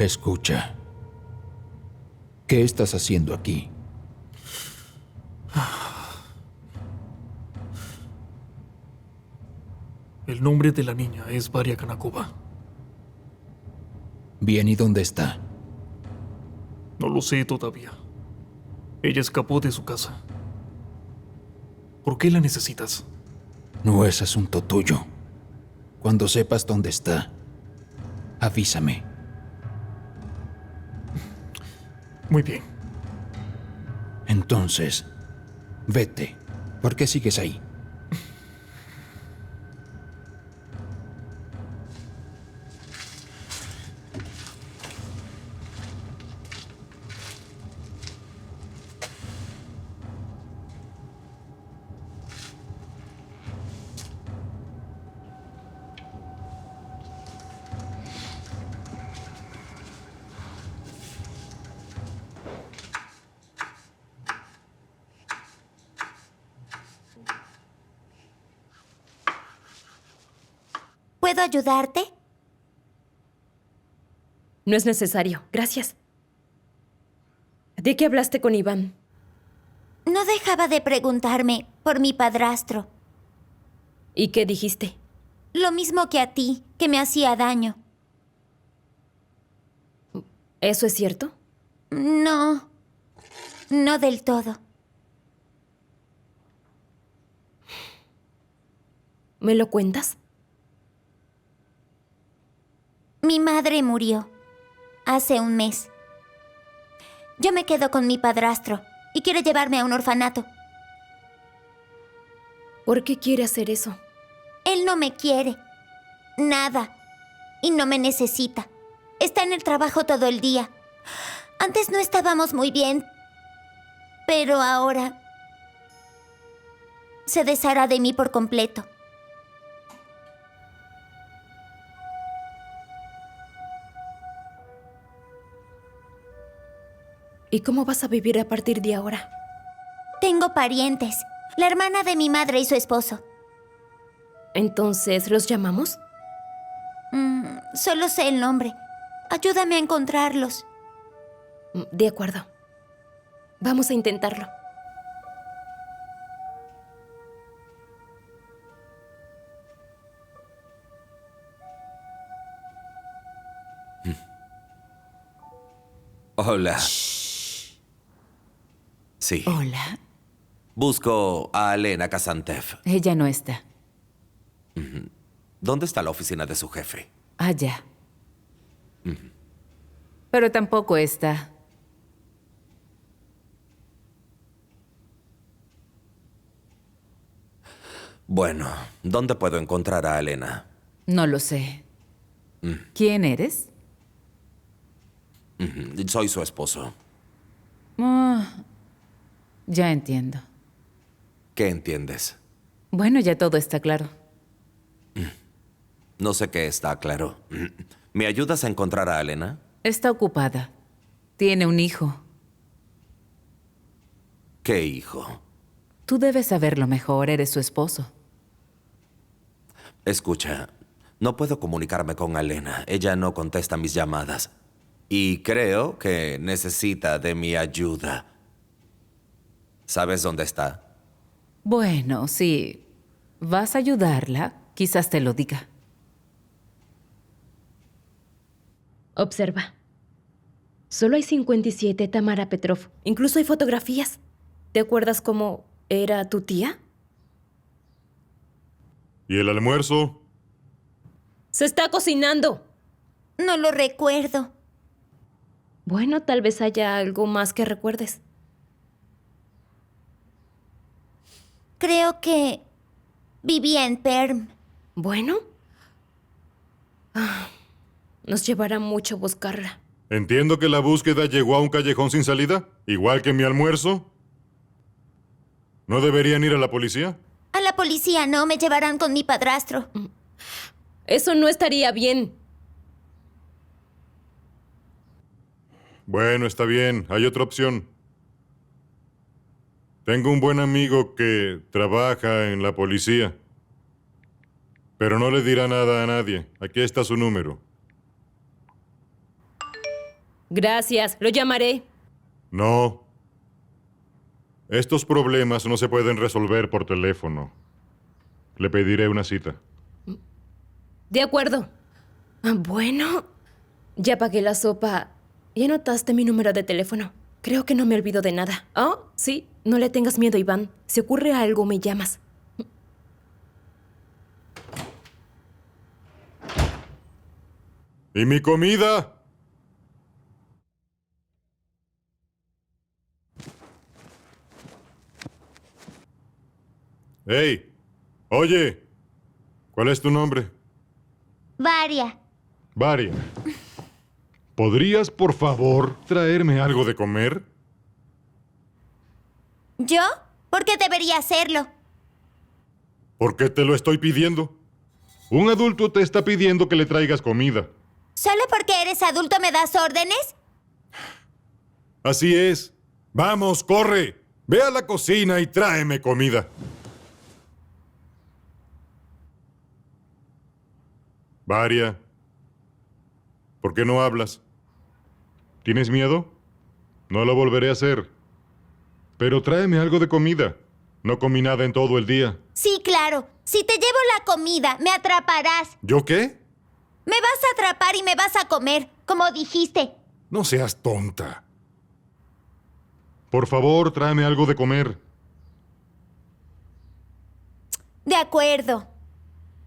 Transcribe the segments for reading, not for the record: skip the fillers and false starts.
Escucha. ¿Qué estás haciendo aquí? El nombre de la niña es Varia Kanakova. Bien, ¿y dónde está? No lo sé todavía. Ella escapó de su casa. ¿Por qué la necesitas? No es asunto tuyo. Cuando sepas dónde está, avísame. Muy bien. Entonces, vete. ¿Por qué sigues ahí? ¿Puedo ayudarte? No es necesario, gracias. ¿De qué hablaste con Iván? No dejaba de preguntarme por mi padrastro. ¿Y qué dijiste? Lo mismo que a ti, que me hacía daño. ¿Eso es cierto? No, no del todo. ¿Me lo cuentas? Mi madre murió hace un mes. Yo me quedo con mi padrastro y quiere llevarme a un orfanato. ¿Por qué quiere hacer eso? Él no me quiere. Nada. Y no me necesita. Está en el trabajo todo el día. Antes no estábamos muy bien. Pero ahora se deshará de mí por completo. ¿Y cómo vas a vivir a partir de ahora? Tengo parientes. La hermana de mi madre y su esposo. ¿Entonces los llamamos? Solo sé el nombre. Ayúdame a encontrarlos. De acuerdo. Vamos a intentarlo. Hola. Sí. Hola. Busco a Alena Kazantev. Ella no está. ¿Dónde está la oficina de su jefe? Allá. Pero tampoco está. Bueno, ¿dónde puedo encontrar a Alena? No lo sé. ¿Quién eres? Soy su esposo. Ya entiendo. ¿Qué entiendes? Bueno, ya todo está claro. No sé qué está claro. ¿Me ayudas a encontrar a Alena? Está ocupada. Tiene un hijo. ¿Qué hijo? Tú debes saberlo mejor, eres su esposo. Escucha, no puedo comunicarme con Alena. Ella no contesta mis llamadas. Y creo que necesita de mi ayuda. ¿Sabes dónde está? Bueno, si vas a ayudarla, quizás te lo diga. Observa. Solo hay 57 Tamara Petrov. Incluso hay fotografías. ¿Te acuerdas cómo era tu tía? ¿Y el almuerzo? ¡Se está cocinando! No lo recuerdo. Bueno, tal vez haya algo más que recuerdes. Creo que vivía en Perm. Bueno. Nos llevará mucho buscarla. Entiendo que la búsqueda llegó a un callejón sin salida, igual que mi almuerzo. ¿No deberían ir a la policía? A la policía no, me llevarán con mi padrastro. Eso no estaría bien. Bueno, está bien, hay otra opción. Tengo un buen amigo que trabaja en la policía, pero no le dirá nada a nadie. Aquí está su número. Gracias, lo llamaré. No. Estos problemas no se pueden resolver por teléfono. Le pediré una cita. De acuerdo. Bueno, ya pagué la sopa. ¿Y anotaste mi número de teléfono? Creo que no me olvido de nada. Oh, sí, no le tengas miedo, Iván. Si ocurre algo, me llamas. ¿Y mi comida? ¡Hey! Oye, ¿cuál es tu nombre? Varia. Varia. ¿Podrías, por favor, traerme algo de comer? ¿Yo? ¿Por qué debería hacerlo? ¿Por qué te lo estoy pidiendo? Un adulto te está pidiendo que le traigas comida. ¿Solo porque eres adulto me das órdenes? Así es. Vamos, corre. Ve a la cocina y tráeme comida. Varia, ¿por qué no hablas? ¿Tienes miedo? No lo volveré a hacer. Pero tráeme algo de comida. No comí nada en todo el día. Sí, claro. Si te llevo la comida, me atraparás. ¿Yo qué? Me vas a atrapar y me vas a comer, como dijiste. No seas tonta. Por favor, tráeme algo de comer. De acuerdo.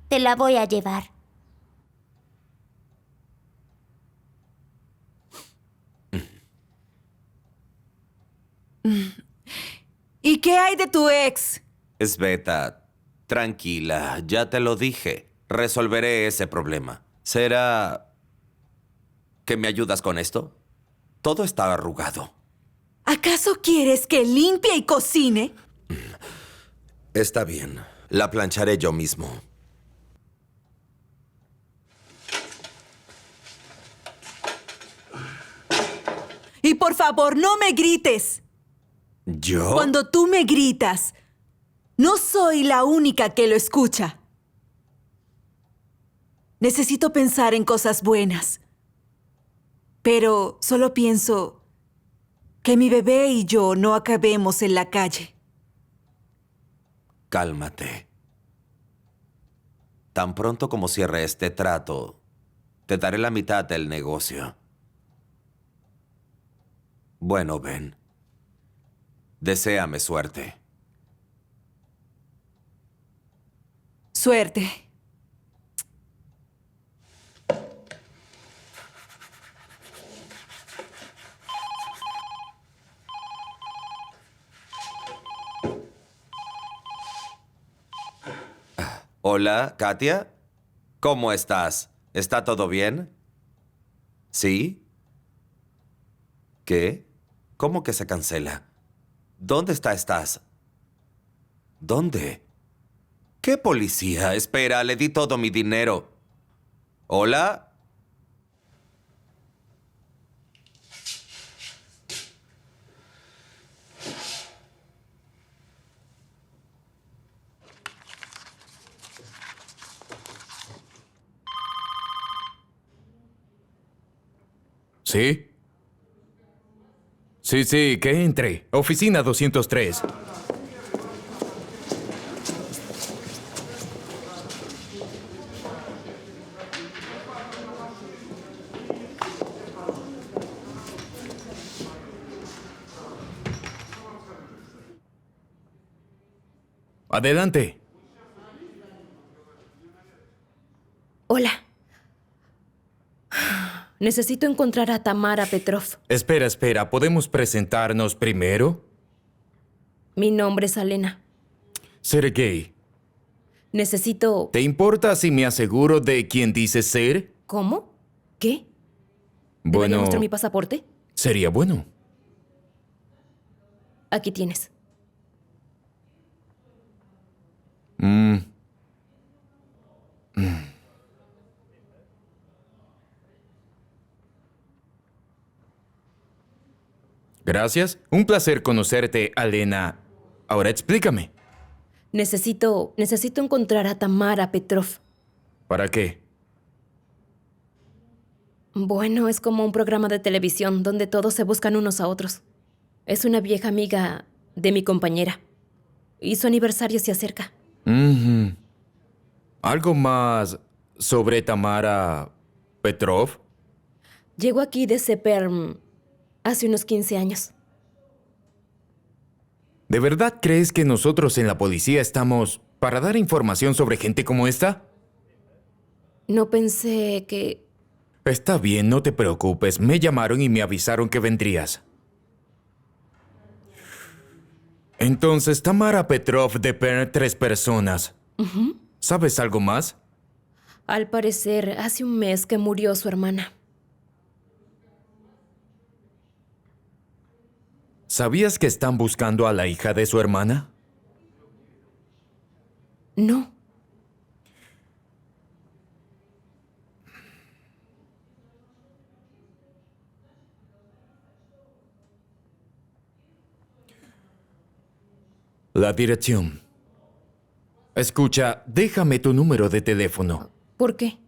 Te la voy a llevar. ¿Y qué hay de tu ex? Sveta, tranquila, ya te lo dije. Resolveré ese problema. ¿Será que me ayudas con esto? Todo está arrugado. ¿Acaso quieres que limpie y cocine? Está bien, la plancharé yo mismo. Y por favor, no me grites. ¿Yo? Cuando tú me gritas, no soy la única que lo escucha. Necesito pensar en cosas buenas. Pero solo pienso que mi bebé y yo no acabemos en la calle. Cálmate. Tan pronto como cierre este trato, te daré la mitad del negocio. Bueno, Ben. Deséame suerte. Suerte. Hola, Katia. ¿Cómo estás? ¿Está todo bien? ¿Sí? ¿Qué? ¿Cómo que se cancela? ¿Dónde estás? ¿Dónde? ¿Qué policía? Espera, le di todo mi dinero. ¿Hola? ¿Sí? Sí, que entre. Oficina 203. Adelante. Hola. Necesito encontrar a Tamara Petrov. Espera. ¿Podemos presentarnos primero? Mi nombre es Alena. Sergei, Necesito... ¿te importa si me aseguro de quién dices ser? ¿Cómo? ¿Qué? ¿Debería Bueno, mostrar mi pasaporte? sería bueno. Aquí tienes. Gracias. Un placer conocerte, Alena. Ahora explícame. Necesito encontrar a Tamara Petrov. ¿Para qué? Bueno, es como un programa de televisión donde todos se buscan unos a otros. Es una vieja amiga de mi compañera. Y su aniversario se acerca. Ujú. ¿Algo más sobre Tamara Petrov? Llegó aquí de CEPERM hace unos 15 años. ¿De verdad crees que nosotros en la policía estamos para dar información sobre gente como esta? No pensé que... Está bien, no te preocupes. Me llamaron y me avisaron que vendrías. Entonces, Tamara Petrov de tres personas. ¿Sabes algo más? Al parecer, hace un mes que murió su hermana. ¿Sabías que están buscando a la hija de su hermana? No. La dirección. Escucha, déjame tu número de teléfono. ¿Por qué?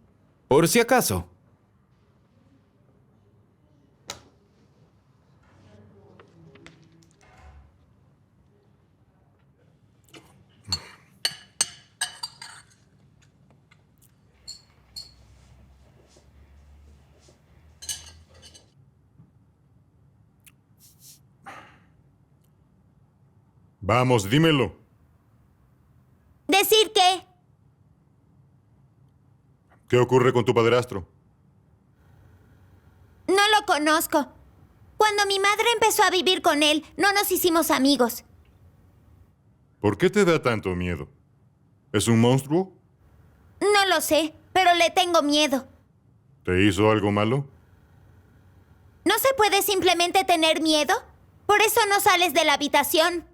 Por si acaso. Vamos, dímelo. ¿Decir qué? ¿Qué ocurre con tu padrastro? No lo conozco. Cuando mi madre empezó a vivir con él, no nos hicimos amigos. ¿Por qué te da tanto miedo? ¿Es un monstruo? No lo sé, pero le tengo miedo. ¿Te hizo algo malo? ¿No se puede simplemente tener miedo? Por eso no sales de la habitación.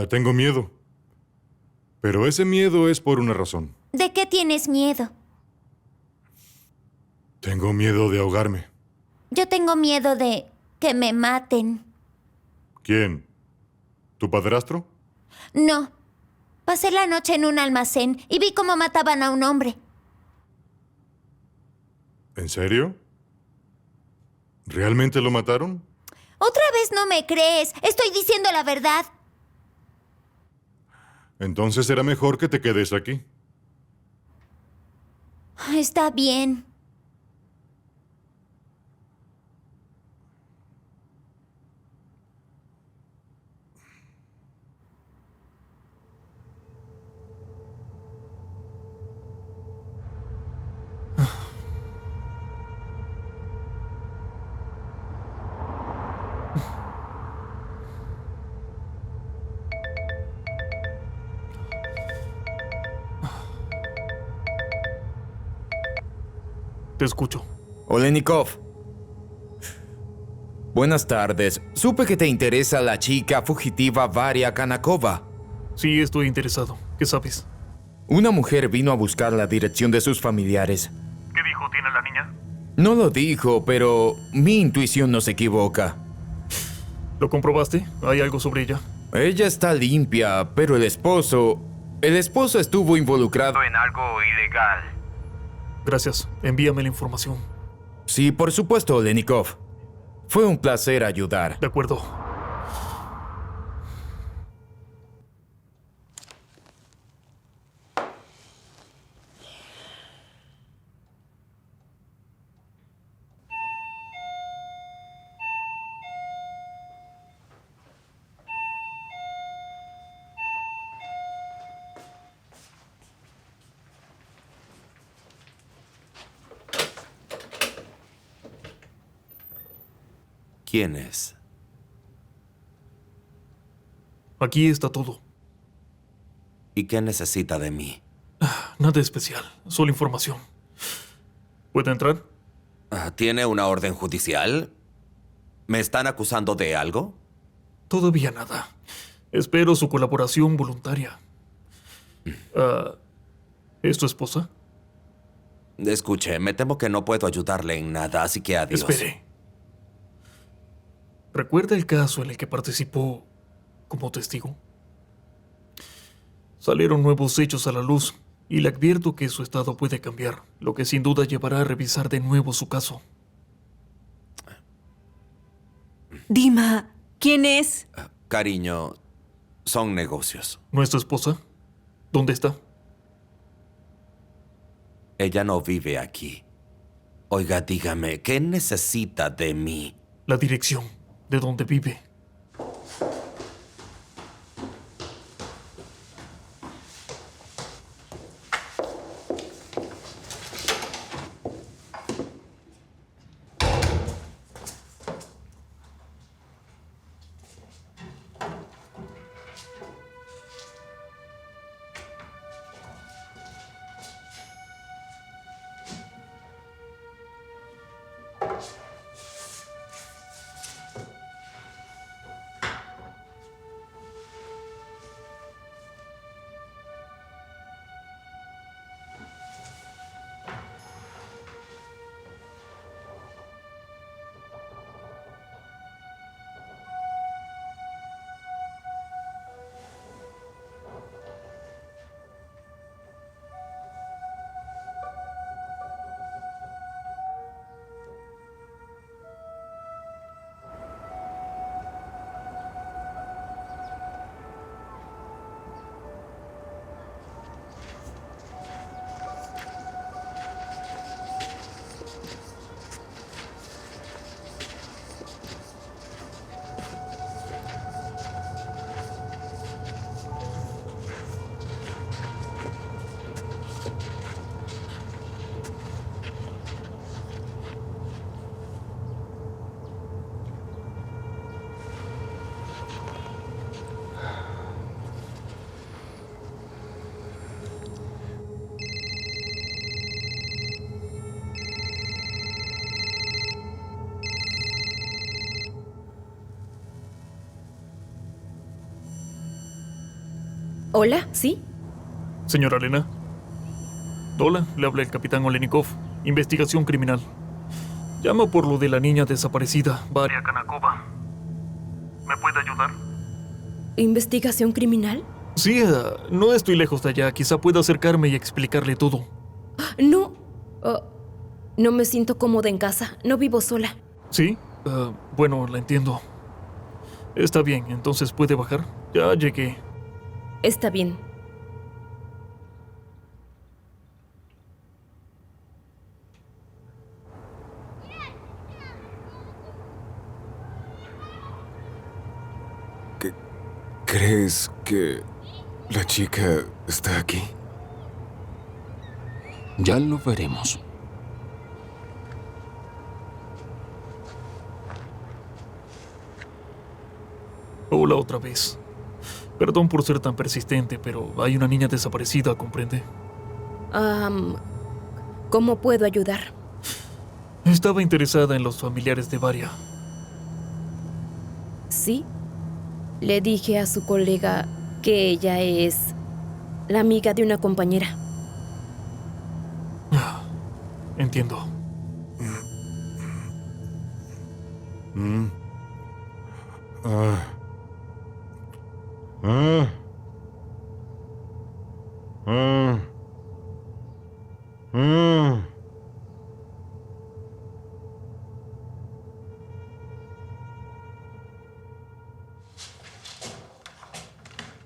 Tengo miedo. Pero ese miedo es por una razón. ¿De qué tienes miedo? Tengo miedo de ahogarme. Yo tengo miedo de que me maten. ¿Quién? ¿Tu padrastro? No. Pasé la noche en un almacén y vi cómo mataban a un hombre. ¿En serio? ¿Realmente lo mataron? Otra vez no me crees. Estoy diciendo la verdad. Entonces será mejor que te quedes aquí. Está bien. Te escucho. Olenikov. Buenas tardes. Supe que te interesa la chica fugitiva Varia Kanakova. Sí, estoy interesado. ¿Qué sabes? Una mujer vino a buscar la dirección de sus familiares. ¿Qué dijo? ¿Tiene la niña? No lo dijo, pero mi intuición no se equivoca. ¿Lo comprobaste? ¿Hay algo sobre ella? Ella está limpia, pero el esposo estuvo involucrado en algo ilegal. Gracias. Envíame la información. Sí, por supuesto, Olenikov. Fue un placer ayudar. De acuerdo. ¿Quién es? Aquí está todo. ¿Y qué necesita de mí? Nada especial. Solo información. ¿Puede entrar? ¿Tiene una orden judicial? ¿Me están acusando de algo? Todavía nada. Espero su colaboración voluntaria. ¿Es tu esposa? Escuche, me temo que no puedo ayudarle en nada, así que adiós. Espere. ¿Recuerda el caso en el que participó como testigo? Salieron nuevos hechos a la luz Y le advierto que su estado puede cambiar, lo que sin duda llevará a revisar de nuevo su caso. Dima, ¿quién es? Cariño, son negocios. ¿Nuestra esposa? ¿Dónde está? Ella no vive aquí. Oiga, dígame, ¿qué necesita de mí? La dirección de donde vive. ¿Hola? ¿Sí? Señora Elena. Hola, le habla el capitán Olenikov. Investigación criminal. Llamo por lo de la niña desaparecida, Varia Kanakova. ¿Me puede ayudar? ¿Investigación criminal? Sí, no estoy lejos de allá. Quizá pueda acercarme y explicarle todo. No. No me siento cómoda en casa. No vivo sola. ¿Sí? Bueno, la entiendo. Está bien, entonces puede bajar. Ya llegué. Está bien. ¿Crees que la chica está aquí? Ya lo veremos. Hola otra vez. Perdón por ser tan persistente, pero hay una niña desaparecida, ¿comprende? ¿Cómo puedo ayudar? Estaba interesada en los familiares de Varia. Sí. Le dije a su colega que ella es la amiga de una compañera. Entiendo.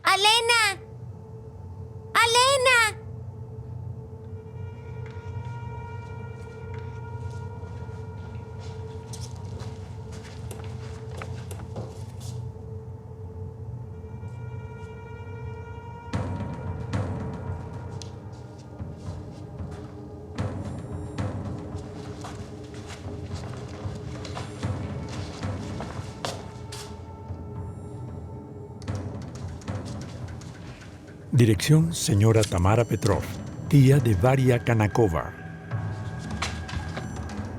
¡Alena! ¡Alena! Dirección, señora Tamara Petrov, tía de Varia Kanakova.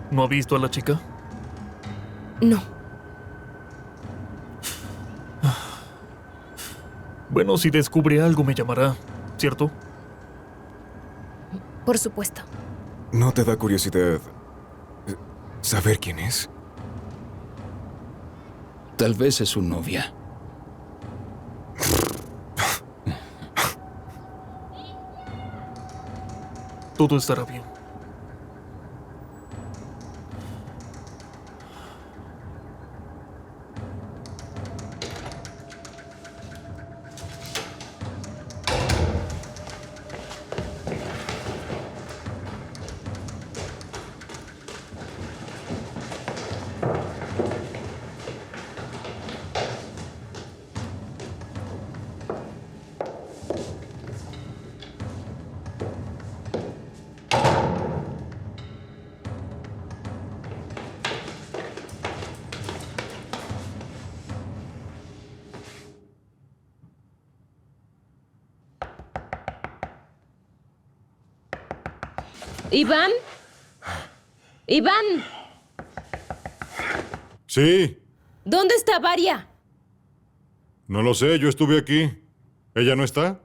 ¿No ha visto a la chica? No. Bueno, si descubre algo me llamará, ¿cierto? Por supuesto. ¿No te da curiosidad saber quién es? Tal vez es su novia. Todo estará bien. ¿Iván? ¡Iván! Sí. ¿Dónde está Varia? No lo sé, yo estuve aquí. ¿Ella no está?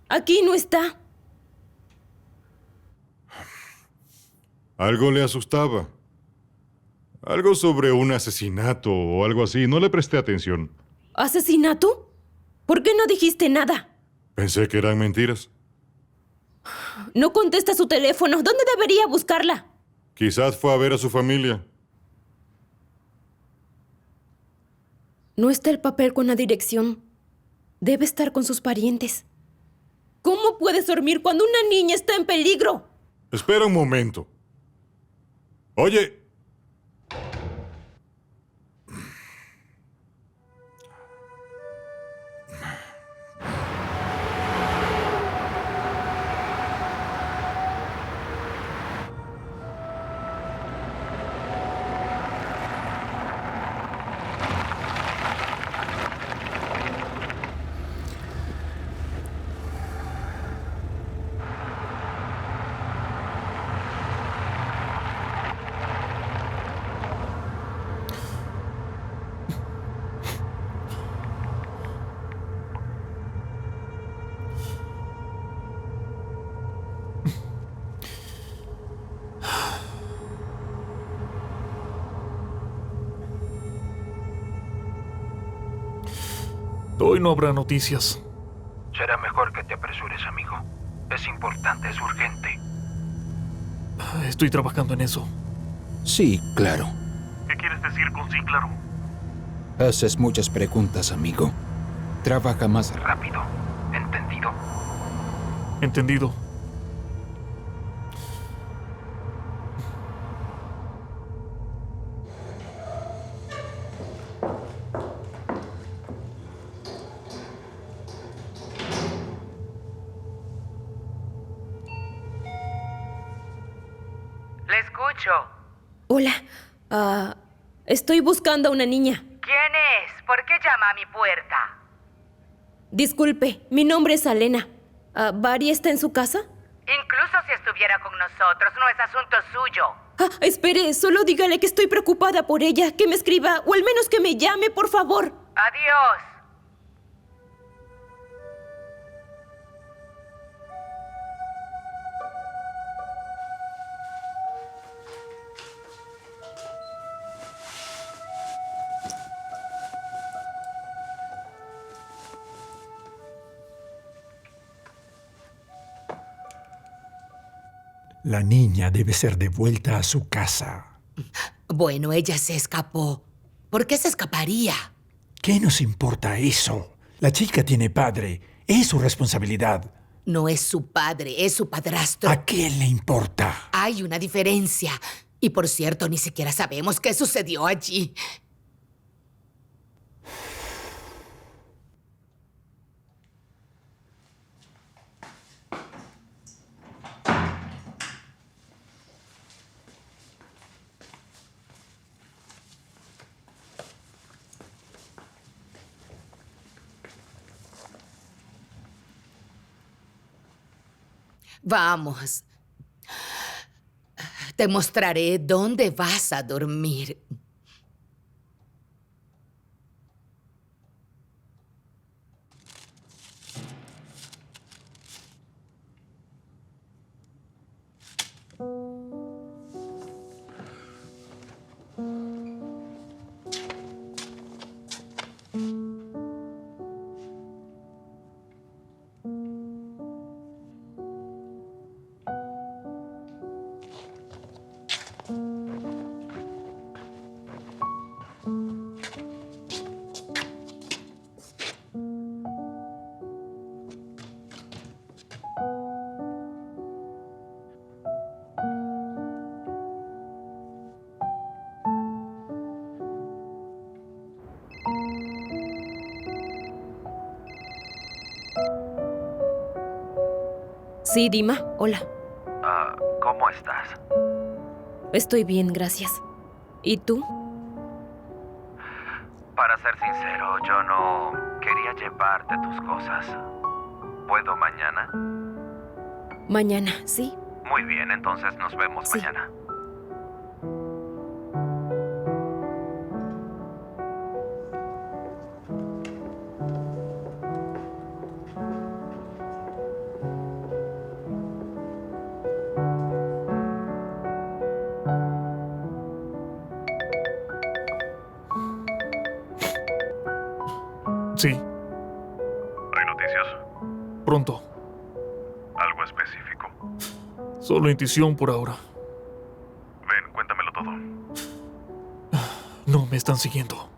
Aquí no está. Algo le asustaba. Algo sobre un asesinato o algo así. No le presté atención. ¿Asesinato? ¿Por qué no dijiste nada? Pensé que eran mentiras. No contesta su teléfono. ¿Dónde debería buscarla? Quizás fue a ver a su familia. No está el papel con la dirección. Debe estar con sus parientes. ¿Cómo puedes dormir cuando una niña está en peligro? Espera un momento. Oye. Hoy no habrá noticias. Será mejor que te apresures, amigo. Es importante, es urgente. Estoy trabajando en eso. Sí, claro. ¿Qué quieres decir con sí, claro? Haces muchas preguntas, amigo. Trabaja más Rápido. ¿Entendido? Entendido. Le escucho. Hola. Estoy buscando a una niña. ¿Quién es? ¿Por qué llama a mi puerta? Disculpe, mi nombre es Alena. ¿Varia está en su casa? Incluso si estuviera con nosotros, no es asunto suyo. Espere, solo dígale que estoy preocupada por ella, que me escriba o al menos que me llame, por favor. Adiós. La niña debe ser devuelta a su casa. Bueno, ella se escapó. ¿Por qué se escaparía? ¿Qué nos importa eso? La chica tiene padre. Es su responsabilidad. No es su padre, es su padrastro. ¿A quién le importa? Hay una diferencia. Y por cierto, ni siquiera sabemos qué sucedió allí. Vamos. Te mostraré dónde vas a dormir. Sí, Dima. Hola. ¿Cómo estás? Estoy bien, gracias. ¿Y tú? Para ser sincero, yo no quería llevarte tus cosas. ¿Puedo mañana? Mañana, ¿sí? Muy bien, entonces nos vemos mañana. Sí. ¿Hay noticias? Pronto. ¿Algo específico? Solo intuición por ahora. Ven, cuéntamelo todo. No me están siguiendo.